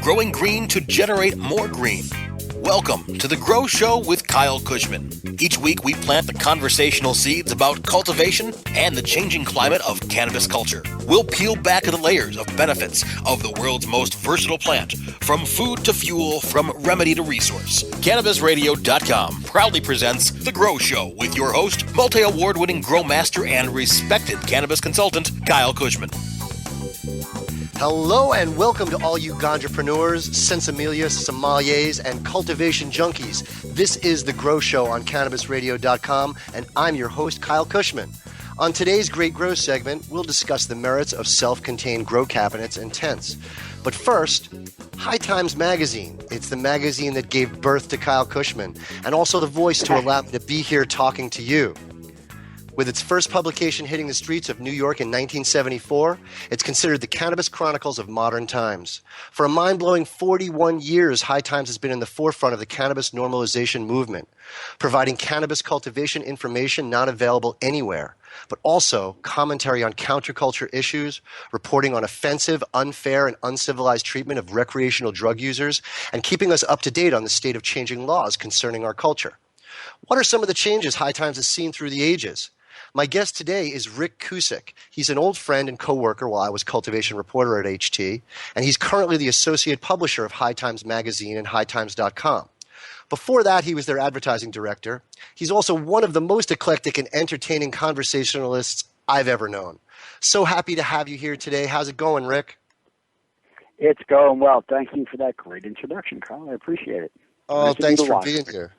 growing green to generate more green. Welcome to The Grow Show with Kyle Kushman. Each week we plant the conversational seeds about cultivation and the changing climate of cannabis culture. We'll peel back the layers of benefits of the world's most versatile plant, from food to fuel, from remedy to resource. CannabisRadio.com proudly presents The Grow Show with your host, multi-award-winning grow master and respected cannabis consultant, Kyle Kushman. Hello and welcome to all you ganjapreneurs, sensimilias, sommeliers, and cultivation junkies. This is The Grow Show on CannabisRadio.com, and I'm your host, Kyle Kushman. On today's Great Grow segment, we'll discuss the merits of self-contained grow cabinets and tents. But first, High Times Magazine. It's the magazine that gave birth to Kyle Kushman, and also the voice to allow me to be here talking to you. With its first publication hitting the streets of New York in 1974, it's considered the Cannabis Chronicles of modern times. For a mind-blowing 41 years, High Times has been in the forefront of the cannabis normalization movement, providing cannabis cultivation information not available anywhere, but also commentary on counterculture issues, reporting on offensive, unfair, and uncivilized treatment of recreational drug users, and keeping us up to date on the state of changing laws concerning our culture. What are some of the changes High Times has seen through the ages? My guest today is Rick Cusick. He's an old friend and co-worker while I was cultivation reporter at HT, and he's currently the associate publisher of High Times Magazine and hightimes.com. Before that, he was their advertising director. He's also one of the most eclectic and entertaining conversationalists I've ever known. So happy to have you here today. How's it going, Rick? It's going well. Thank you for that great introduction, Kyle. I appreciate it. Oh, thanks for being here.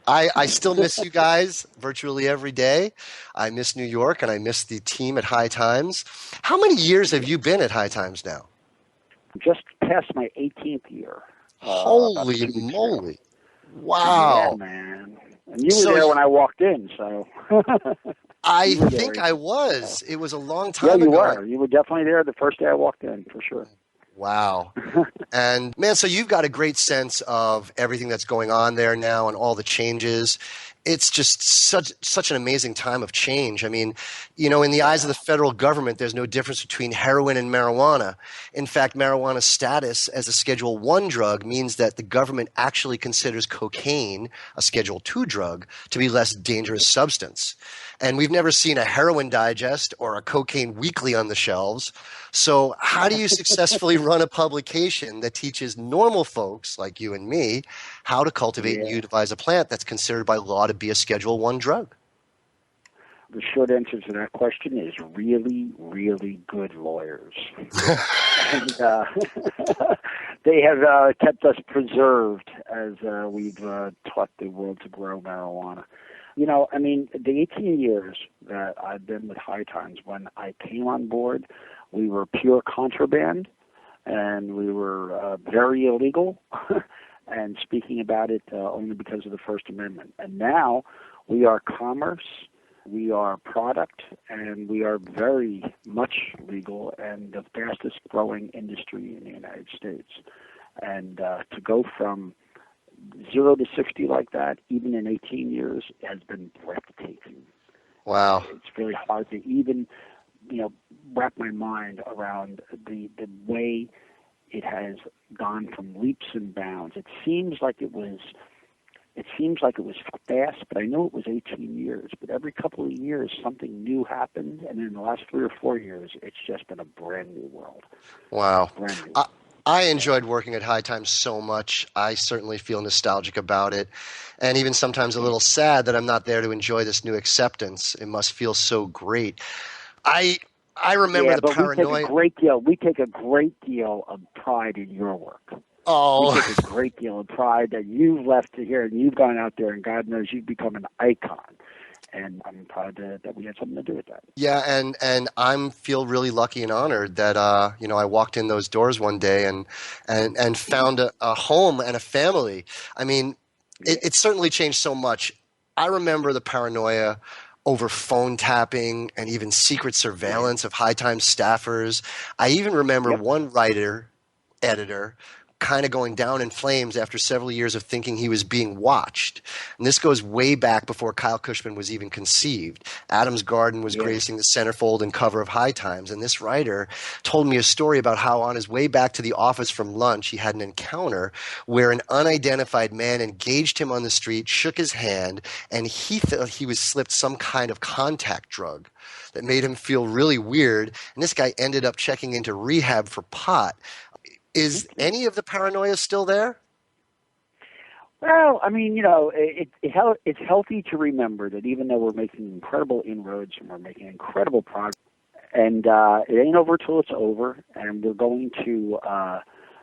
I still miss you guys virtually every day. I miss New York, and I miss the team at High Times. How many years have you been at High Times now? Just past my 18th year. Holy moly. Wow. Yeah, man. And you were there when I walked in, so. I think I was. It was a long time ago. Yeah, you were. You were definitely there the first day I walked in, for sure. Wow. And, man, so you've got a great sense of everything that's going on there now and all the changes. It's just such an amazing time of change. I mean, you know, in the eyes of the federal government, there's no difference between heroin and marijuana. In fact, marijuana's status as a Schedule I drug means that the government actually considers cocaine, a Schedule II drug, to be less dangerous substance. And we've never seen a heroin digest or a cocaine weekly on the shelves. So how do you successfully run a publication that teaches normal folks like you and me how to cultivate and utilize a plant that's considered by law to be a Schedule I drug? The short answer to that question is really, really good lawyers. And, they have kept us preserved as we've taught the world to grow marijuana. You know, I mean, the 18 years that I've been with High Times, when I came on board, we were pure contraband, and we were very illegal, and speaking about it only because of the First Amendment. And now we are commerce, we are product, and we are very much legal and the fastest growing industry in the United States. And to go from 0 to 60 like that, even in 18 years, has been breathtaking. Wow. It's very hard to even, wrap my mind around the way it has gone from leaps and bounds. It seems like it was fast, but I know it was 18 years. But every couple of years, something new happened, and in the last 3 or 4 years, it's just been a brand new world. Wow. Brand new. I enjoyed working at High Times so much. I certainly feel nostalgic about it, and even sometimes a little sad that I'm not there to enjoy this new acceptance. It must feel so great. I remember the paranoia. We take a great deal of pride in your work. Oh. We take a great deal of pride that you've left to here and you've gone out there, and God knows you've become an icon. And I'm proud that we had something to do with that. Yeah, and I feel really lucky and honored that I walked in those doors one day and found a home and a family. I mean, it certainly changed so much. I remember the paranoia over phone tapping and even secret surveillance of High Times staffers. I even remember one editor kind of going down in flames after several years of thinking he was being watched. And this goes way back before Kyle Kushman was even conceived. Adam's Garden was gracing the centerfold and cover of High Times, and this writer told me a story about how on his way back to the office from lunch, he had an encounter where an unidentified man engaged him on the street, shook his hand, and he thought he was slipped some kind of contact drug that made him feel really weird, and this guy ended up checking into rehab for pot. Is any of the paranoia still there? Well, I mean, you know, it's healthy to remember that even though we're making incredible inroads and we're making incredible progress, and it ain't over till it's over, and we're going to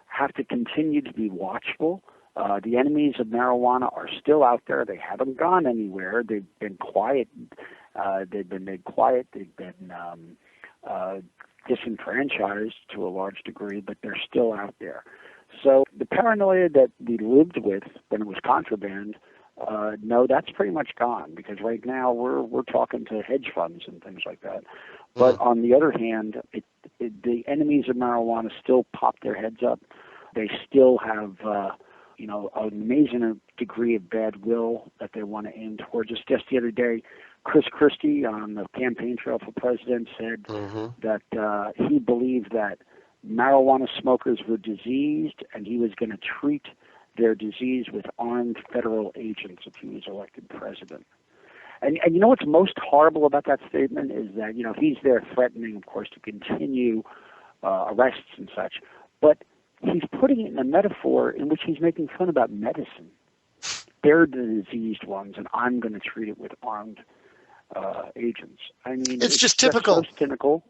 have to continue to be watchful. The enemies of marijuana are still out there. They haven't gone anywhere. They've been quiet. They've been made quiet. They've been disenfranchised to a large degree, but they're still out there. So the paranoia that we lived with when it was contraband, no, that's pretty much gone, because right now we're talking to hedge funds and things like that. But on the other hand, the enemies of marijuana still pop their heads up. They still have an amazing degree of bad will that they want to aim towards us. Just the other day, Chris Christie on the campaign trail for president said that he believed that marijuana smokers were diseased, and he was going to treat their disease with armed federal agents if he was elected president. And you know what's most horrible about that statement is that, you know, he's there threatening, of course, to continue arrests and such, but he's putting it in a metaphor in which he's making fun about medicine. They're the diseased ones, and I'm going to treat it with armed agents. I mean, it's just typical. So cynical.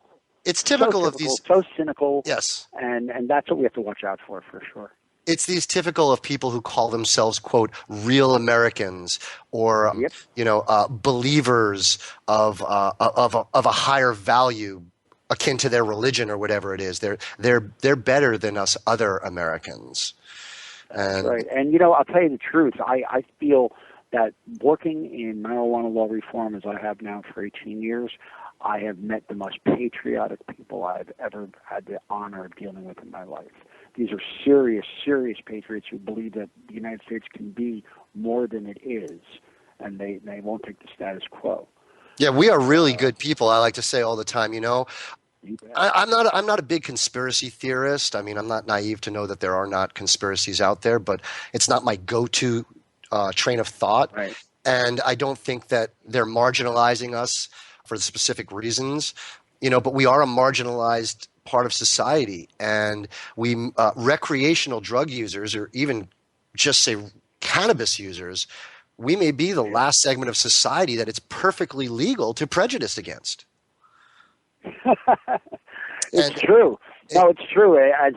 It's typical of these. So cynical. Yes. And that's what we have to watch out for sure. It's these typical of people who call themselves, quote, real Americans, or believers of a higher value akin to their religion or whatever it is. They're better than us other Americans. That's right. And, you know, I'll tell you the truth. I feel that working in marijuana law reform as I have now for 18 years, I have met the most patriotic people I've ever had the honor of dealing with in my life. These are serious, serious patriots who believe that the United States can be more than it is, and they won't take the status quo. Yeah, we are really good people. I like to say all the time, you know. I'm not a big conspiracy theorist. I mean, I'm not naive to know that there are not conspiracies out there, but it's not my go-to train of thought. Right. And I don't think that they're marginalizing us for specific reasons, you know, but we are a marginalized part of society, and we recreational drug users, or even just say cannabis users, we may be the last segment of society that it's perfectly legal to prejudice against. It's true. No, it's true. As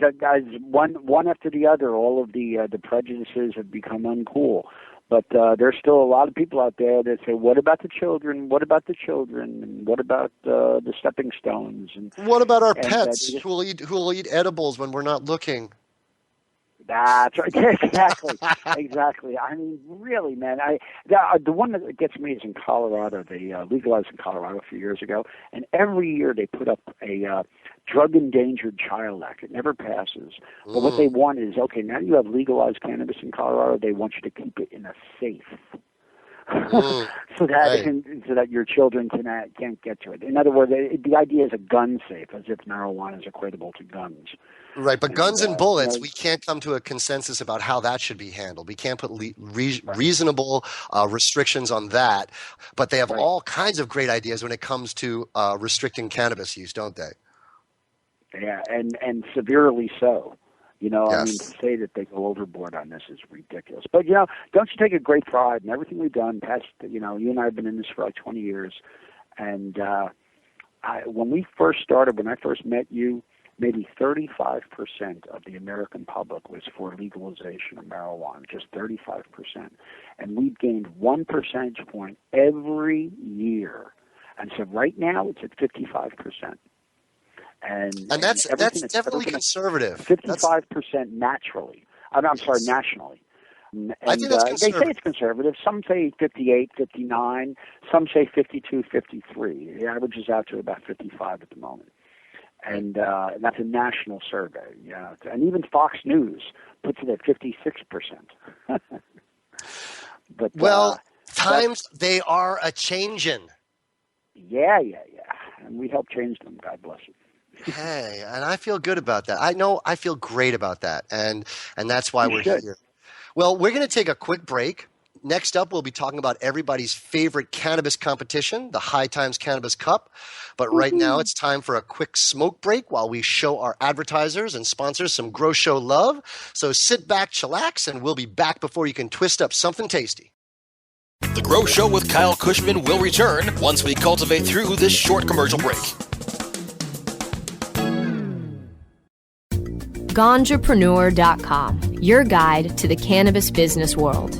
one after the other, all of the prejudices have become uncool. But there's still a lot of people out there that say, "What about the children? What about the children? And what about the stepping stones? And what about our pets who will eat edibles when we're not looking?" That's right. Exactly. I mean, really, man. The one that gets me is in Colorado. They legalized in Colorado a few years ago, and every year they put up a Drug Endangered Child Act. It never passes. But what they want is, okay, now you have legalized cannabis in Colorado. They want you to keep it in a safe. so that your children can't get to it. In other words, the idea is a gun safe, as if marijuana is equatable to guns. Right, but guns and bullets, we can't come to a consensus about how that should be handled. We can't put reasonable restrictions on that, but they have all kinds of great ideas when it comes to restricting cannabis use, don't they? Yeah, and severely so. You know, yes. I mean, to say that they go overboard on this is ridiculous. But, you know, don't you take a great pride in everything we've done? You and I have been in this for like 20 years. And when we first started, when I first met you, maybe 35% of the American public was for legalization of marijuana, just 35%. And we've gained 1 percentage point every year. And so right now it's at 55%. And that's definitely conservative. 55% naturally. I'm sorry, nationally. And I think that's conservative. They say it's conservative. Some say 58, 59. Some say 52, 53. The average is out to about 55 at the moment. And that's a national survey. Yeah, and even Fox News puts it at 56%. But times they are a changin'. Yeah, and we help change them. God bless you. Hey, and I feel good about that. I know I feel great about that, and that's why we're here. Well, we're going to take a quick break. Next up, we'll be talking about everybody's favorite cannabis competition, the High Times Cannabis Cup. But right now, it's time for a quick smoke break while we show our advertisers and sponsors some Grow Show love. So sit back, chillax, and we'll be back before you can twist up something tasty. The Grow Show with Kyle Kushman will return once we cultivate through this short commercial break. Ganjapreneur.com, your guide to the cannabis business world.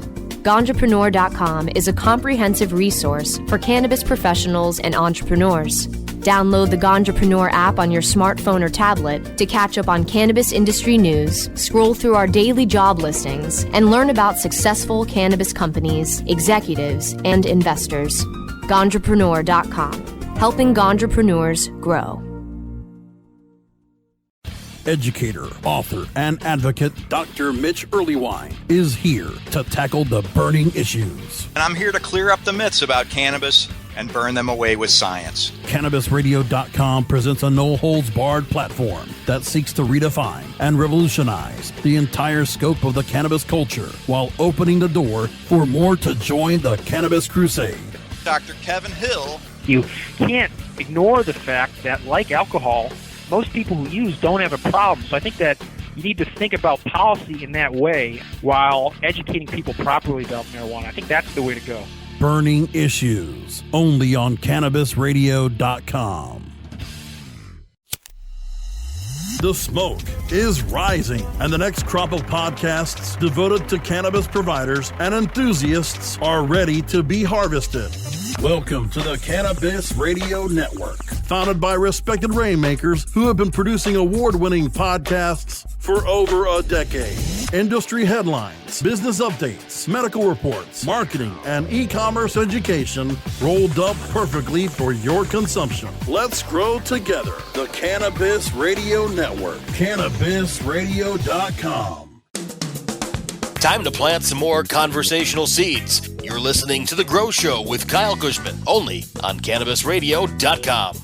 Ganjapreneur.com is a comprehensive resource for cannabis professionals and entrepreneurs. Download the Ganjapreneur app on your smartphone or tablet to catch up on cannabis industry news, scroll through our daily job listings, and learn about successful cannabis companies, executives, and investors. Ganjapreneur.com, helping Ganjapreneurs grow. Educator, author, and advocate Dr. Mitch Earlywine is here to tackle the burning issues. And I'm here to clear up the myths about cannabis and burn them away with science. CannabisRadio.com presents a no-holds-barred platform that seeks to redefine and revolutionize the entire scope of the cannabis culture while opening the door for more to join the Cannabis Crusade. Dr. Kevin Hill. You can't ignore the fact that, like alcohol, most people who use don't have a problem. So I think that you need to think about policy in that way while educating people properly about marijuana. I think that's the way to go. Burning Issues, only on CannabisRadio.com. The smoke is rising, and the next crop of podcasts devoted to cannabis providers and enthusiasts are ready to be harvested. Welcome to the Cannabis Radio Network, founded by respected rainmakers who have been producing award-winning podcasts for over a decade. Industry headlines, business updates, medical reports, marketing, and e-commerce education rolled up perfectly for your consumption. Let's grow together. The Cannabis Radio Network, CannabisRadio.com. Time to plant some more conversational seeds. You're listening to The Grow Show with Kyle Kushman, only on CannabisRadio.com.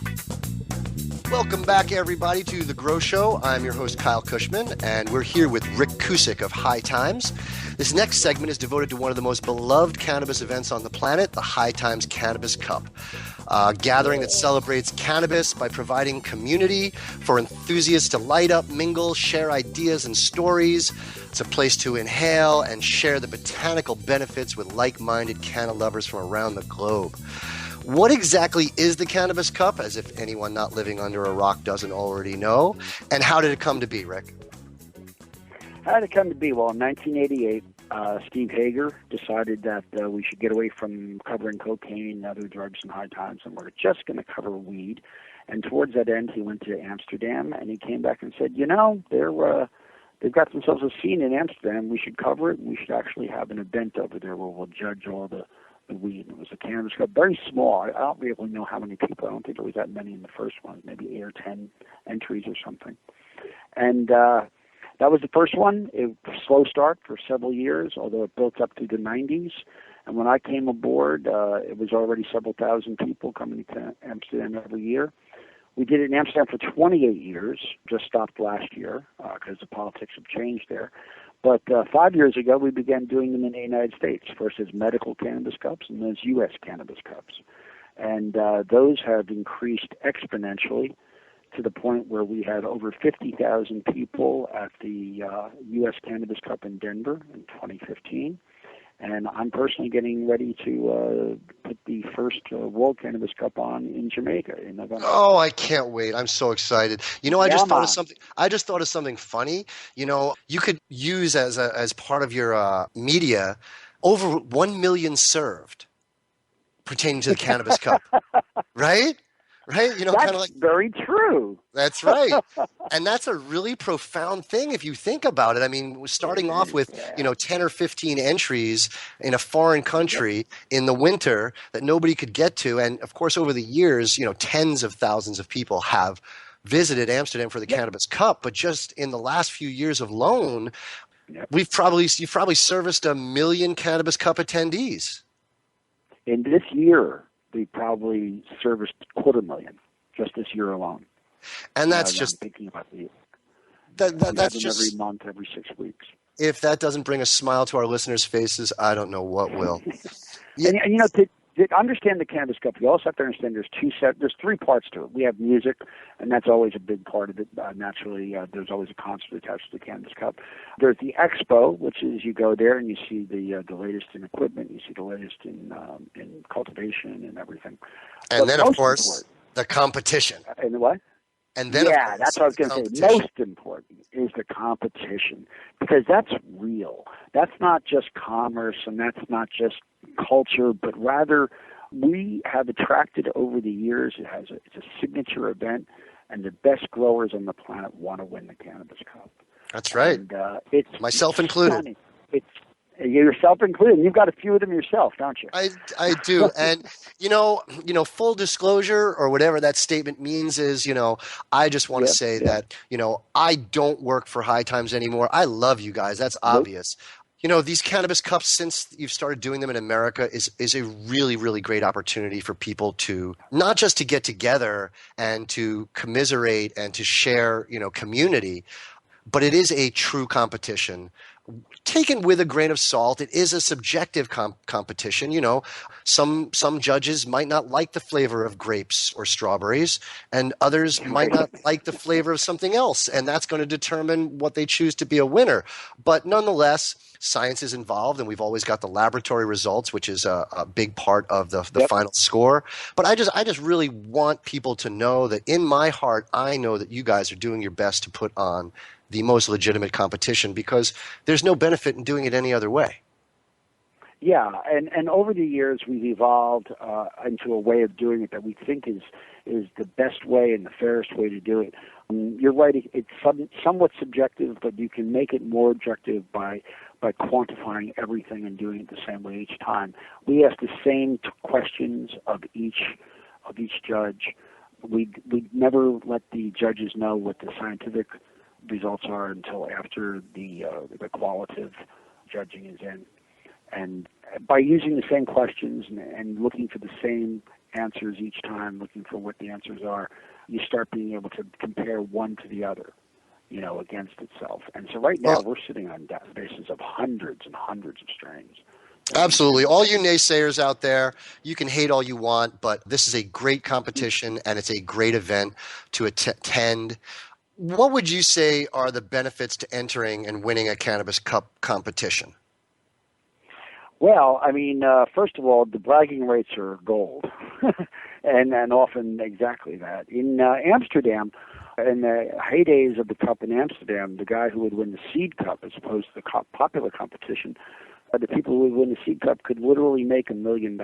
Welcome back, everybody, to The Grow Show. I'm your host, Kyle Kushman, and we're here with Rick Cusick of High Times. This next segment is devoted to one of the most beloved cannabis events on the planet, the High Times Cannabis Cup. A gathering that celebrates cannabis by providing community for enthusiasts to light up, mingle, share ideas and stories. It's a place to inhale and share the botanical benefits with like-minded canna lovers from around the globe. What exactly is the Cannabis Cup, as if anyone not living under a rock doesn't already know? And how did it come to be, Rick? How did it come to be? Well, in 1988, Steve Hager decided that we should get away from covering cocaine and other drugs in High Times, and we're just going to cover weed. And towards that end, he went to Amsterdam, and he came back and said, they've got themselves a scene in Amsterdam. We should cover it, and we should actually have an event over there where we'll judge all the weed. It was a Cannabis Cup, very small. I don't really know how many people. I don't think there was that many in the first one, maybe 8 or 10 entries or something. And that was the first one. It was a slow start for several years, although it built up through the 90s. And when I came aboard, it was already several thousand people coming to Amsterdam every year. We did it in Amsterdam for 28 years, just stopped last year because the politics have changed there. But 5 years ago, we began doing them in the United States, first as medical cannabis cups and then as U.S. cannabis cups. And those have increased exponentially to the point where we had over 50,000 people at the U.S. Cannabis Cup in Denver in 2015. And I'm personally getting ready to put the first World Cannabis Cup on in Jamaica in November. Oh, I can't wait. I'm so excited. I just thought of something. I just thought of something funny. You could use as part of your media over 1 million served pertaining to the Cannabis Cup. Right? Right? That's kind of like very true. That's right. And that's a really profound thing if you think about it. I mean, starting off with, 10 or 15 entries in a foreign country in the winter that nobody could get to. And of course, over the years, tens of thousands of people have visited Amsterdam for the Cannabis Cup, but just in the last few years alone, you've probably serviced 1 million Cannabis Cup attendees. In this year, we probably serviced 250,000 just this year alone. And that's just I'm thinking about that's just every month, every 6 weeks. If that doesn't bring a smile to our listeners' faces, I don't know what will. And you know, to understand the Cannabis Cup, you also have to understand there's 3 parts to it. We have music, and that's always a big part of it. Naturally, there's always a concert attached to the Cannabis Cup. There's the expo, which is you go there and you see the latest in equipment, you see the latest in cultivation and everything. And then, of course, the competition. And what? And then, yeah, that's what I was going to say. Most important is the competition, because that's real. That's not just commerce, and that's not just culture, but rather we have attracted over the years. It's a signature event, and the best growers on the planet want to win the Cannabis Cup. That's right. And, it's myself included. Stunning. Yourself included. You've got a few of them yourself, don't you? I do. And, you know, full disclosure or whatever that statement means is, I just want to say that, I don't work for High Times anymore. I love you guys. That's obvious. These Cannabis Cups, since you've started doing them in America, is a really, really great opportunity for people to not just to get together and to commiserate and to share, community, but it is a true competition. Taken with a grain of salt, it is a subjective competition. Some judges might not like the flavor of grapes or strawberries, and others might not like the flavor of something else, and that's going to determine what they choose to be a winner. But nonetheless, science is involved, and we've always got the laboratory results, which is a big part of the final score. But I just really want people to know that in my heart, I know that you guys are doing your best to put on the most legitimate competition, because there's no benefit in doing it any other way. Yeah, and over the years we've evolved into a way of doing it that we think is the best way and the fairest way to do it. You're right; it's somewhat subjective, but you can make it more objective by quantifying everything and doing it the same way each time. We ask the same questions of each judge. We never let the judges know what the scientific results are until after the qualitative judging is in. And by using the same questions and looking for the same answers each time, looking for what the answers are, you start being able to compare one to the other, against itself. And so right now we're sitting on databases of hundreds and hundreds of strains. Absolutely. All you naysayers out there, you can hate all you want, but this is a great competition and it's a great event to attend. What would you say are the benefits to entering and winning a Cannabis Cup competition? Well, I mean, first of all, the bragging rates are gold, and often exactly that. In Amsterdam, in the heydays of the Cup in Amsterdam, the guy who would win the Seed Cup as opposed to the popular competition, the people who would win the Seed Cup could literally make $1 million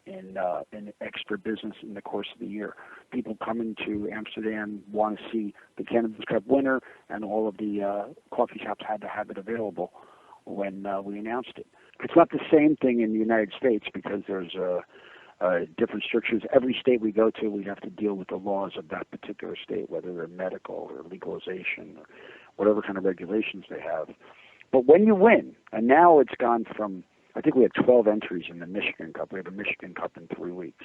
in extra business in the course of the year. People coming to Amsterdam want to see the Cannabis Cup winner, and all of the coffee shops had to have it available when we announced it. It's not the same thing in the United States because there's different strictures. Every state we go to, we have to deal with the laws of that particular state, whether they're medical or legalization or whatever kind of regulations they have. But when you win, and now it's gone from, I think we had 12 entries in the Michigan Cup. We have a Michigan Cup in 3 weeks.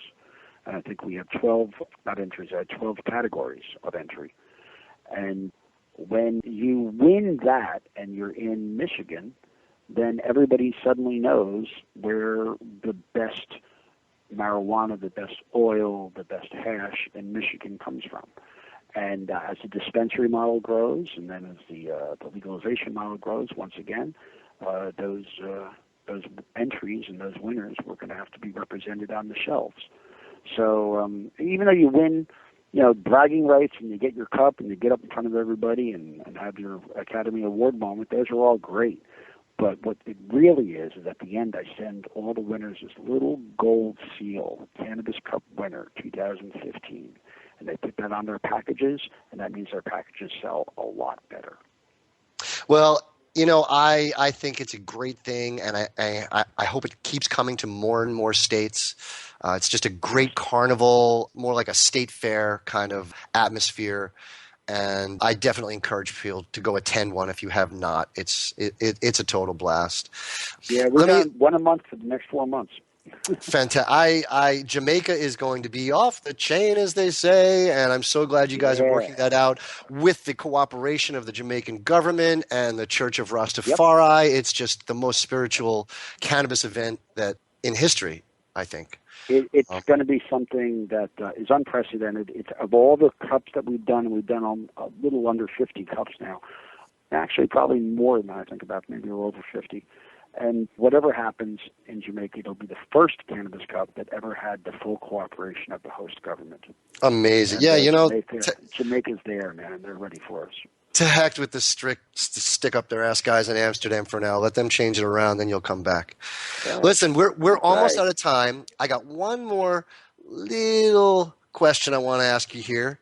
And I think we have 12 categories of entry. And when you win that and you're in Michigan, then everybody suddenly knows where the best marijuana, the best oil, the best hash in Michigan comes from. And as the dispensary model grows, and then as the legalization model grows, once again, those entries and those winners were going to have to be represented on the shelves. So even though you win, bragging rights, and you get your cup, and you get up in front of everybody and have your Academy Award moment, those are all great. But what it really is at the end, I send all the winners this little gold seal, Cannabis Cup winner 2015. And they put that on their packages, and that means their packages sell a lot better. Well, I think it's a great thing, and I hope it keeps coming to more and more states. It's just a great carnival, more like a state fair kind of atmosphere. And I definitely encourage people to go attend one if you have not. It's a total blast. Yeah, we're doing one a month for the next 4 months. Fantastic. Jamaica is going to be off the chain, as they say, and I'm so glad you guys are working that out with the cooperation of the Jamaican government and the Church of Rastafari. Yep. It's just the most spiritual cannabis event that in history, I think. It's going to be something that is unprecedented. It's of all the cups that we've done a little under 50 cups now. Actually, probably more than I think about, maybe over 50. And whatever happens in Jamaica, it'll be the first Cannabis Cup that ever had the full cooperation of the host government. Amazing. And Jamaica's there, man. They're ready for us. To heck with the stick up their ass guys in Amsterdam for now. Let them change it around, then you'll come back. Yeah. Listen, we're almost out of time. I got one more little question I want to ask you here,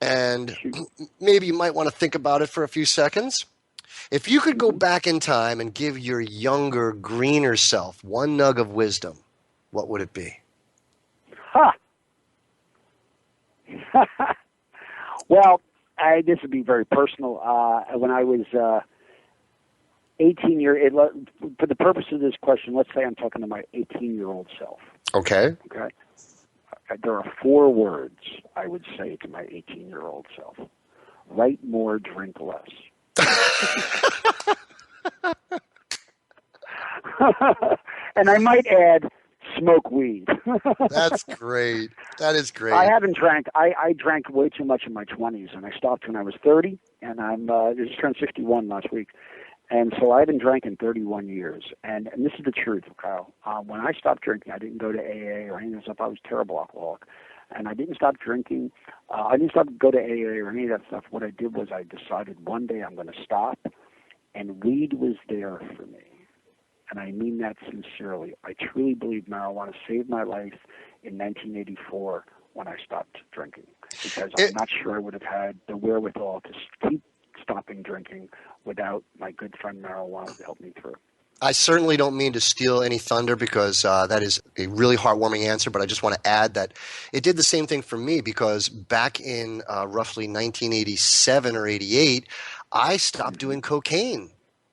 and maybe you might want to think about it for a few seconds. If you could go back in time and give your younger, greener self one nug of wisdom, what would it be? Well, this would be very personal. When I was 18 for the purpose of this question, let's say I'm talking to my 18-year-old self. Okay. There are 4 words I would say to my 18-year-old self. Write more, drink less. And I might add, smoke weed. That's great. That is great. I haven't drank. I drank way too much in my 20s, and I stopped when I was 30, and I just turned 61 last week. And so I haven't drank in 31 years. And this is the truth, Kyle. When I stopped drinking, I didn't go to AA or any of that stuff. I was a terrible alcoholic. And I didn't stop drinking. I didn't stop to go to AA or any of that stuff. What I did was I decided one day I'm going to stop, and weed was there for me. And I mean that sincerely. I truly believe marijuana saved my life in 1984 when I stopped drinking, because I'm not sure I would have had the wherewithal to keep stopping drinking without my good friend marijuana to help me through. I certainly don't mean to steal any thunder, because that is a really heartwarming answer, but I just want to add that it did the same thing for me, because back in roughly 1987 or 88, I stopped doing cocaine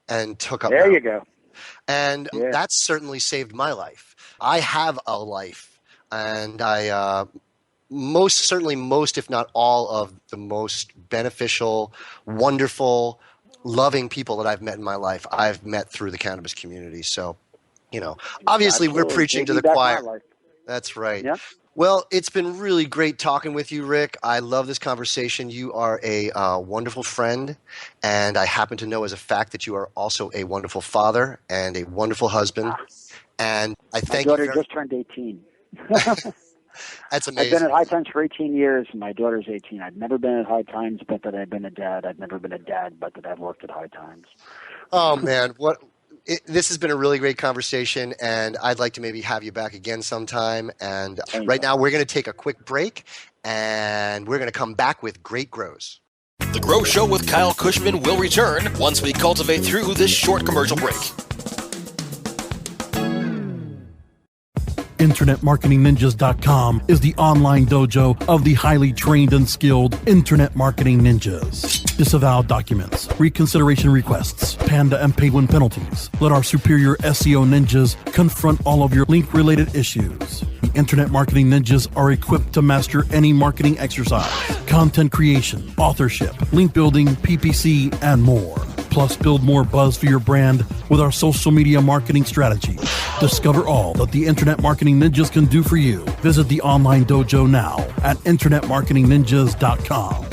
and took up marijuana. There you go. And that certainly saved my life. I have a life, and I most, if not all, of the most beneficial, wonderful, loving people that I've met in my life, I've met through the cannabis community. So, obviously we're preaching to the choir. That's right. Yeah. Well, it's been really great talking with you, Rick. I love this conversation. You are a wonderful friend, and I happen to know as a fact that you are also a wonderful father and a wonderful husband. And I thank you. My daughter just turned 18. That's amazing. I've been at High Times for 18 years, and my daughter's 18. I've never been at High Times, but that I've been a dad. I've never been a dad, but that I've worked at High Times. Oh, man. This has been a really great conversation, and I'd like to maybe have you back again sometime. And right now we're going to take a quick break, and we're going to come back with Great Grows. The Grow Show with Kyle Kushman will return once we cultivate through this short commercial break. InternetMarketingNinjas.com is the online dojo of the highly trained and skilled Internet Marketing Ninjas. Disavow documents, reconsideration requests, panda and penguin penalties. Let our superior SEO ninjas confront all of your link-related issues. The Internet Marketing Ninjas are equipped to master any marketing exercise, content creation, authorship, link building, PPC, and more. Plus, build more buzz for your brand with our social media marketing strategy. Discover all that the Internet Marketing Ninjas can do for you. Visit the online dojo now at InternetMarketingNinjas.com.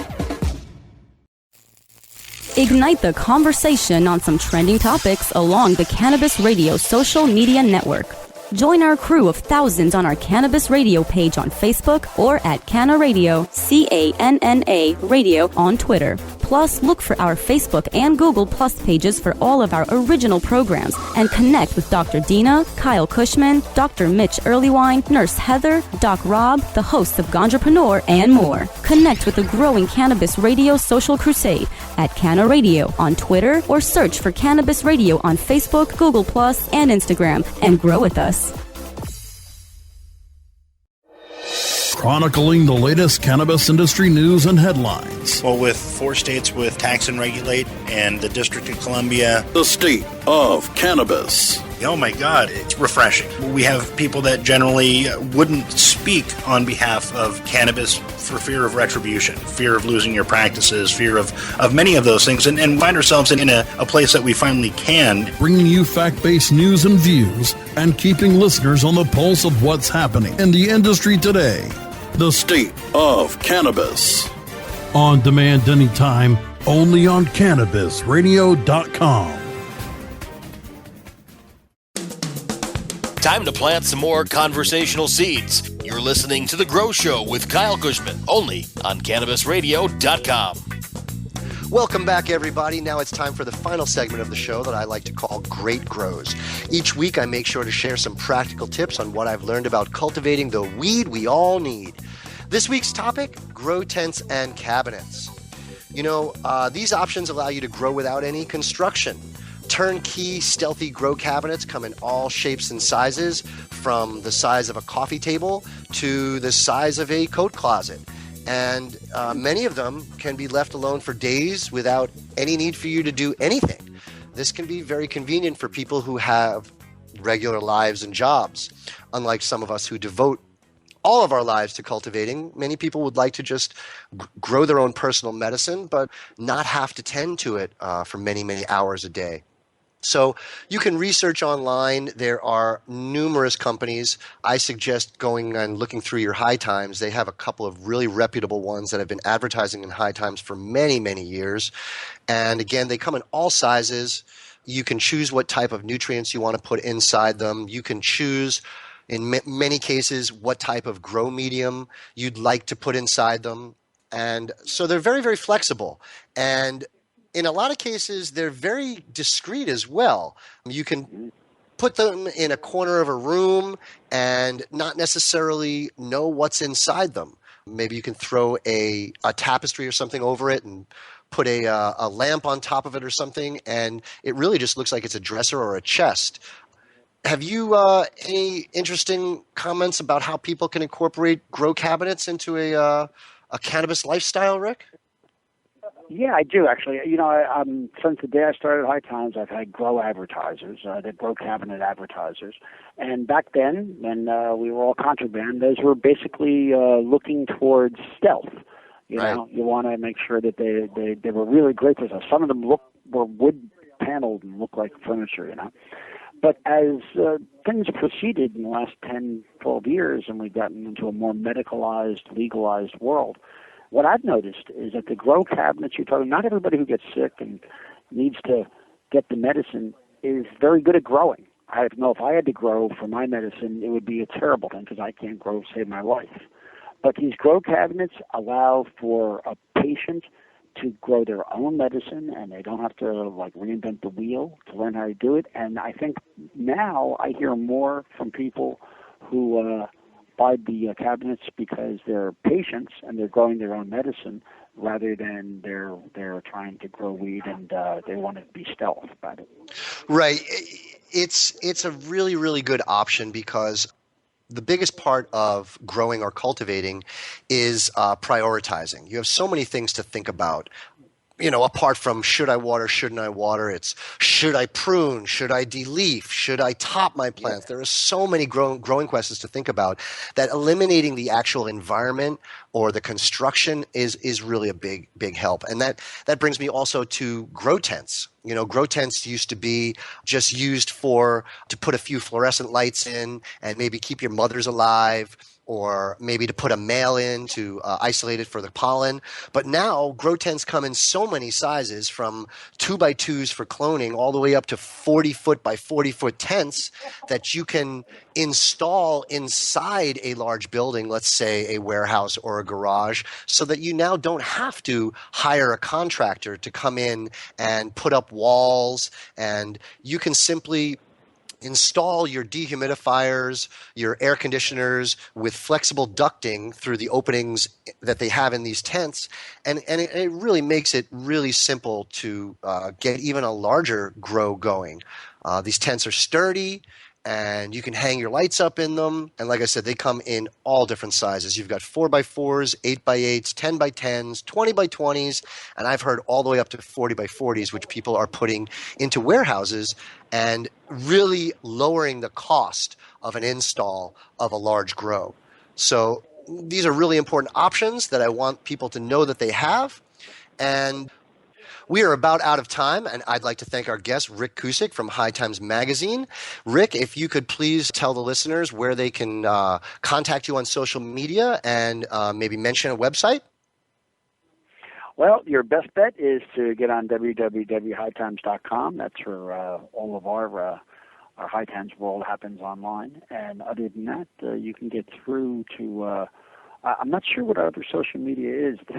Ignite the conversation on some trending topics along the Cannabis Radio social media network. Join our crew of thousands on our Cannabis Radio page on Facebook or at Canna Radio, CANNA Radio on Twitter. Plus, look for our Facebook and Google Plus pages for all of our original programs and connect with Dr. Dina, Kyle Kushman, Dr. Mitch Earlywine, Nurse Heather, Doc Rob, the hosts of Ganjapreneur, and more. Connect with the growing Cannabis Radio social crusade at Canna Radio on Twitter or search for Cannabis Radio on Facebook, Google Plus, and Instagram and grow with us. chronicling the latest cannabis industry news and headlines. Well, with 4 states with tax and regulate and the District of Columbia. The state of cannabis. Oh my God, it's refreshing. We have people that generally wouldn't speak on behalf of cannabis for fear of retribution, fear of losing your practices, fear of many of those things, and find ourselves in a place that we finally can. Bringing you fact-based news and views and keeping listeners on the pulse of what's happening in the industry today. The state of cannabis. On demand anytime, only on CannabisRadio.com. Time to plant some more conversational seeds. You're listening to The Grow Show with Kyle Kushman, only on CannabisRadio.com. Welcome back, everybody. Now it's time for the final segment of the show that I like to call Great Grows. Each week, I make sure to share some practical tips on what I've learned about cultivating the weed we all need. This week's topic, grow tents and cabinets. You know, these options allow you to grow without any construction. Turnkey, stealthy grow cabinets come in all shapes and sizes, from the size of a coffee table to the size of a coat closet. And many of them can be left alone for days without any need for you to do anything. This can be very convenient for people who have regular lives and jobs. Unlike some of us who devote all of our lives to cultivating, many people would like to just grow their own personal medicine, but not have to tend to it for many, many hours a day. So you can research online. There are numerous companies. I suggest going and looking through your High Times. They have a couple of really reputable ones that have been advertising in High Times for many, many years. And again, they come in all sizes. You can choose what type of nutrients you want to put inside them. You can choose, in many cases, what type of grow medium you'd like to put inside them. And so they're very, very flexible. And in a lot of cases, they're very discreet as well. You can put them in a corner of a room and not necessarily know what's inside them. Maybe you can throw a tapestry or something over it and put a lamp on top of it or something, and it really just looks like it's a dresser or a chest. Have you any interesting comments about how people can incorporate grow cabinets into a cannabis lifestyle, Rick? Yeah, I do actually. You know, since the day I started High Times, I've had grow advertisers, the grow cabinet advertisers, and back then, when we were all contraband, those were basically looking towards stealth. You know, you want to make sure that they were really great for stuff. Some of them were wood paneled and looked like furniture. You know, but as things proceeded in the last 10, 12 years, and we've gotten into a more medicalized, legalized world, what I've noticed is that the grow cabinets you're talking, not everybody who gets sick and needs to get the medicine is very good at growing. I know if I had to grow for my medicine, it would be a terrible thing because I can't grow to save my life. But these grow cabinets allow for a patient to grow their own medicine, and they don't have to like reinvent the wheel to learn how to do it. And I think now I hear more from people who buy the cabinets because they're patients and they're growing their own medicine rather than they're trying to grow weed and they want to be stealth about it. Right. It's a really, really good option because the biggest part of growing or cultivating is prioritizing. You have so many things to think about. You know, apart from should I water, shouldn't I water, it's should I prune, should I de-leaf, should I top my plants? There are so many growing questions to think about that eliminating the actual environment or the construction is really a big help. And that brings me also to grow tents. You know, grow tents used to be just used to put a few fluorescent lights in and maybe keep your mothers alive, or maybe to put a male in to isolate it for the pollen. But now grow tents come in so many sizes, from 2x2s for cloning all the way up to 40-foot by 40-foot tents that you can install inside a large building, let's say a warehouse or a garage, so that you now don't have to hire a contractor to come in and put up walls, and you can simply install your dehumidifiers, your air conditioners with flexible ducting through the openings that they have in these tents. And it really makes it really simple to get even a larger grow going. These tents are sturdy, and you can hang your lights up in them. And like I said, they come in all different sizes. You've got 4x4s, 8x8s, 10x10s, 20x20s, and I've heard all the way up to 40x40s, which people are putting into warehouses and really lowering the cost of an install of a large grow. So these are really important options that I want people to know that they have. And we are about out of time, and I'd like to thank our guest, Rick Cusick from High Times Magazine. Rick, if you could please tell the listeners where they can contact you on social media and maybe mention a website. Well, your best bet is to get on www.hightimes.com. That's where all of our High Times world happens online. And other than that, you can get through to I'm not sure what other social media is. To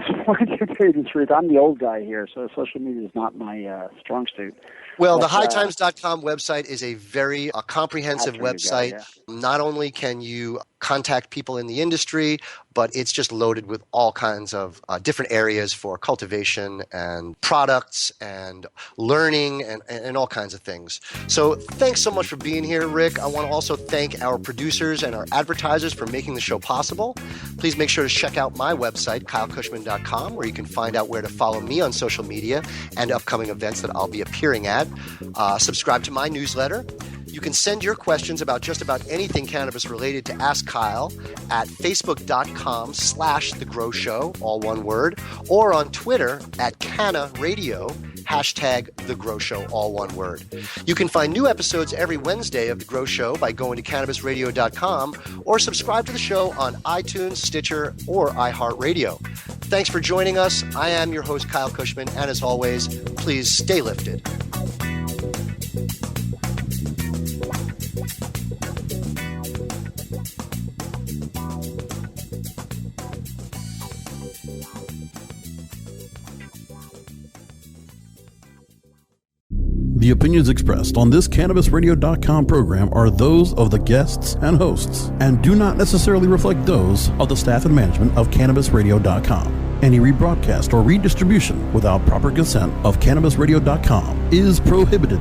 tell you the truth, I'm the old guy here, so social media is not my strong suit. Well, the hightimes.com website is a very comprehensive website. Yeah. Not only can you contact people in the industry, but it's just loaded with all kinds of different areas for cultivation and products and learning and all kinds of things. So thanks so much for being here, Rick. I want to also thank our producers and our advertisers for making the show possible. Please make sure to check out my website, KyleKushman.com, where you can find out where to follow me on social media and upcoming events that I'll be appearing at. Subscribe to my newsletter. You can send your questions about just about anything cannabis related to Ask Kyle at facebook.com/The Grow Show, all one word, or on Twitter at CannabisRadio, #The Grow Show, all one word. You can find new episodes every Wednesday of The Grow Show by going to CannabisRadio.com or subscribe to the show on iTunes, Stitcher, or iHeartRadio. Thanks for joining us. I am your host, Kyle Kushman, and as always, please stay lifted. The opinions expressed on this CannabisRadio.com program are those of the guests and hosts and do not necessarily reflect those of the staff and management of CannabisRadio.com. Any rebroadcast or redistribution without proper consent of CannabisRadio.com is prohibited.